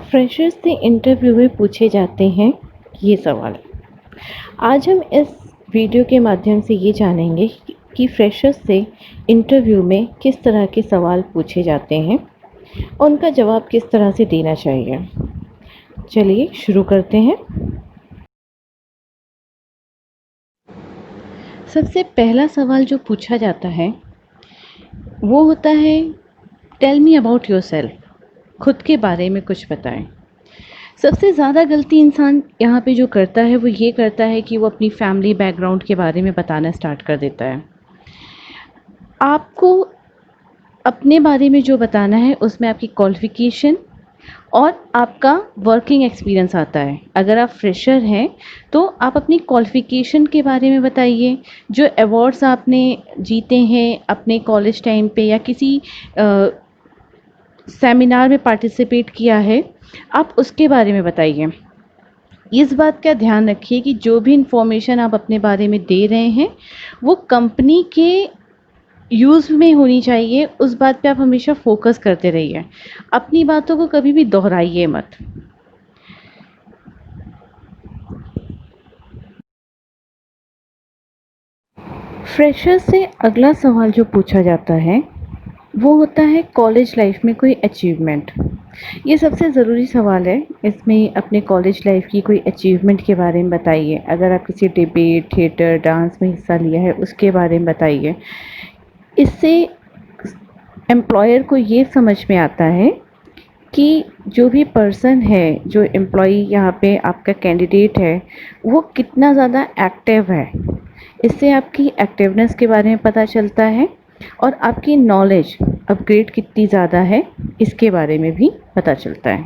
Freshers से interview में पूछे जाते हैं ये सवाल। आज हम इस वीडियो के माध्यम से ये जानेंगे कि फ्रेशर्स से इंटरव्यू में किस तरह के सवाल पूछे जाते हैं, उनका जवाब किस तरह से देना चाहिए। चलिए शुरू करते हैं। सबसे पहला सवाल जो पूछा जाता है वो होता है, टेल मी अबाउट योरसेल्फ। खुद के बारे में कुछ बताएं। सबसे ज़्यादा गलती इंसान यहाँ पे जो करता है वो ये करता है कि वो अपनी फैमिली बैकग्राउंड के बारे में बताना स्टार्ट कर देता है। आपको अपने बारे में जो बताना है उसमें आपकी क्वालिफ़िकेशन और आपका वर्किंग एक्सपीरियंस आता है। अगर आप फ्रेशर हैं तो आप अपनी क्वालिफ़िकेशन के बारे में बताइए, जो अवार्ड्स आपने जीते हैं अपने कॉलेज टाइम पे या किसी सेमिनार में पार्टिसिपेट किया है, आप उसके बारे में बताइए। इस बात का ध्यान रखिए कि जो भी इन्फॉर्मेशन आप अपने बारे में दे रहे हैं वो कंपनी के यूज़ में होनी चाहिए। उस बात पे आप हमेशा फोकस करते रहिए, अपनी बातों को कभी भी दोहराइए मत। फ्रेशर से अगला सवाल जो पूछा जाता है वो होता है, कॉलेज लाइफ में कोई अचीवमेंट। ये सबसे ज़रूरी सवाल है। इसमें अपने कॉलेज लाइफ की कोई अचीवमेंट के बारे में बताइए। अगर आप किसी डिबेट, थिएटर, डांस में हिस्सा लिया है उसके बारे में बताइए। इससे एम्प्लॉयर को ये समझ में आता है कि जो भी पर्सन है, जो एम्प्लॉई यहाँ पे आपका कैंडिडेट है, वो कितना ज़्यादा एक्टिव है। इससे आपकी एक्टिवनेस के बारे में पता चलता है और आपकी नॉलेज अपग्रेड कितनी ज़्यादा है इसके बारे में भी पता चलता है।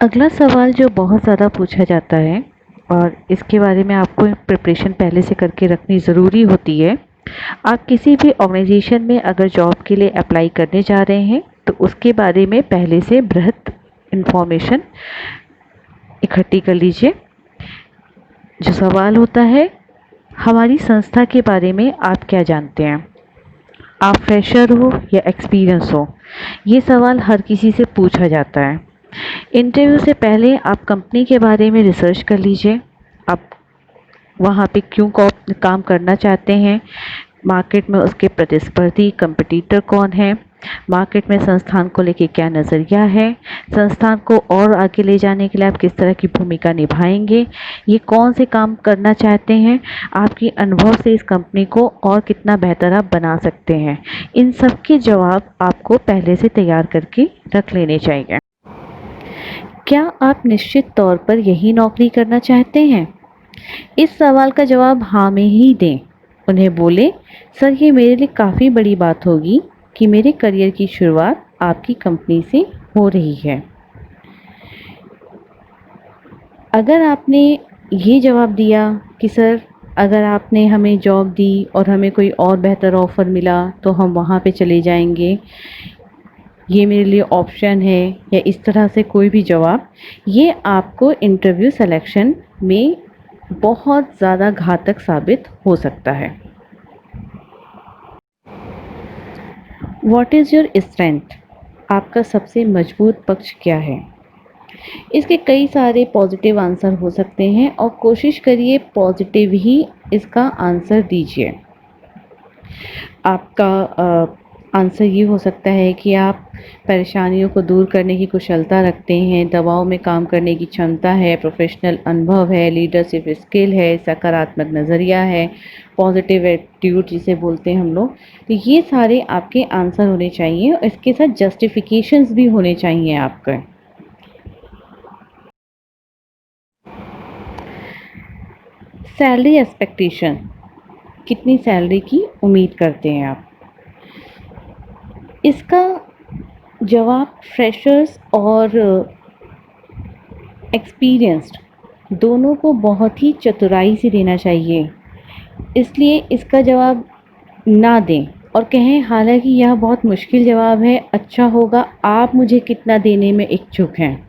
अगला सवाल जो बहुत ज़्यादा पूछा जाता है और इसके बारे में आपको प्रिपरेशन पहले से करके रखनी ज़रूरी होती है। आप किसी भी ऑर्गेनाइजेशन में अगर जॉब के लिए अप्लाई करने जा रहे हैं तो उसके बारे में पहले से बृहत इन्फॉर्मेशन इकट्ठी कर लीजिए। जो सवाल होता है, हमारी संस्था के बारे में आप क्या जानते हैं। आप फ्रेशर हो या एक्सपीरियंस हो, ये सवाल हर किसी से पूछा जाता है। इंटरव्यू से पहले आप कंपनी के बारे में रिसर्च कर लीजिए। आप वहाँ पे क्यों काम करना चाहते हैं, मार्केट में उसके प्रतिस्पर्धी कंपटीटर कौन है, मार्केट में संस्थान को लेके क्या नज़रिया है, संस्थान को और आगे ले जाने के लिए आप किस तरह की भूमिका निभाएंगे, ये कौन से काम करना चाहते हैं, आपके अनुभव से इस कंपनी को और कितना बेहतर आप बना सकते हैं। इन सब के जवाब आपको पहले से तैयार करके रख लेने चाहिए। क्या आप निश्चित तौर पर यही नौकरी करना चाहते हैं? इस सवाल का जवाब हाँ में ही दें। उन्हें बोले, सर ये मेरे लिए काफ़ी बड़ी बात होगी कि मेरे करियर की शुरुआत आपकी कंपनी से हो रही है। अगर आपने ये जवाब दिया कि सर अगर आपने हमें जॉब दी और हमें कोई और बेहतर ऑफ़र मिला तो हम वहाँ पे चले जाएंगे, ये मेरे लिए ऑप्शन है, या इस तरह से कोई भी जवाब, ये आपको इंटरव्यू सिलेक्शन में बहुत ज़्यादा घातक साबित हो सकता है। What is your strength? आपका सबसे मजबूत पक्ष क्या है? इसके कई सारे पॉजिटिव आंसर हो सकते हैं और कोशिश करिए पॉजिटिव ही इसका आंसर दीजिए। आपका आंसर ये हो सकता है कि आप परेशानियों को दूर करने की कुशलता रखते हैं, दबाव में काम करने की क्षमता है, प्रोफेशनल अनुभव है, लीडरशिप स्किल है, सकारात्मक नज़रिया है, पॉजिटिव एटीट्यूड जिसे बोलते हैं हम लोग। तो ये सारे आपके आंसर होने चाहिए और इसके साथ जस्टिफिकेशंस भी होने चाहिए आपके। सैलरी एक्सपेक्टेशन, कितनी सैलरी की उम्मीद करते हैं आप? इसका जवाब फ्रेशर्स और एक्सपीरियंस्ड दोनों को बहुत ही चतुराई से देना चाहिए। इसलिए इसका जवाब ना दें और कहें, हालांकि यह बहुत मुश्किल जवाब है, अच्छा होगा आप मुझे कितना देने में इच्छुक हैं।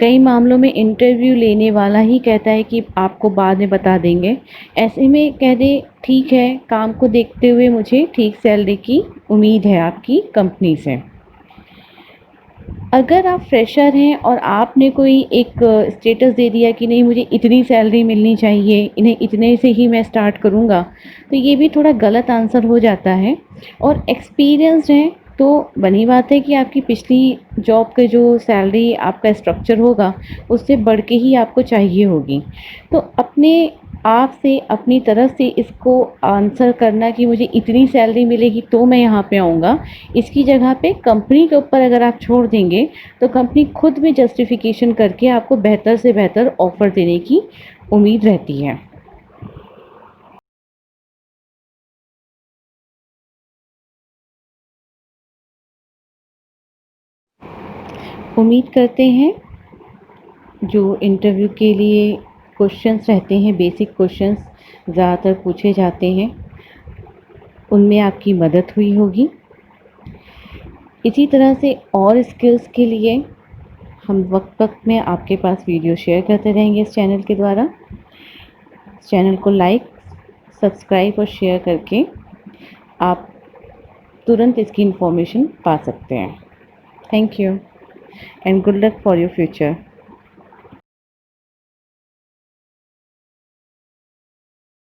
कई मामलों में इंटरव्यू लेने वाला ही कहता है कि आपको बाद में बता देंगे। ऐसे में कह दें, ठीक है, काम को देखते हुए मुझे ठीक सैलरी की उम्मीद है आपकी कंपनी से। अगर आप फ्रेशर हैं और आपने कोई एक स्टेटस दे दिया कि नहीं मुझे इतनी सैलरी मिलनी चाहिए, इन्हें इतने से ही मैं स्टार्ट करूँगा, तो ये भी थोड़ा गलत आंसर हो जाता है। और एक्सपीरियंस्ड हैं तो बनी बात है कि आपकी पिछली जॉब के जो सैलरी आपका स्ट्रक्चर होगा उससे बढ़ के ही आपको चाहिए होगी। तो अपने आप से अपनी तरफ से इसको आंसर करना कि मुझे इतनी सैलरी मिलेगी तो मैं यहाँ पे आऊँगा, इसकी जगह पे कंपनी के ऊपर अगर आप छोड़ देंगे तो कंपनी खुद भी जस्टिफिकेशन करके आपको बेहतर से बेहतर ऑफ़र देने की उम्मीद रहती है। उम्मीद करते हैं जो इंटरव्यू के लिए क्वेश्चंस रहते हैं, बेसिक क्वेश्चंस ज़्यादातर पूछे जाते हैं, उनमें आपकी मदद हुई होगी। इसी तरह से और स्किल्स के लिए हम वक्त-वक्त में आपके पास वीडियो शेयर करते रहेंगे इस चैनल के द्वारा। चैनल को लाइक, सब्सक्राइब और शेयर करके आप तुरंत इसकी इन्फॉर्मेशन पा सकते हैं। Thank you and good luck for your future.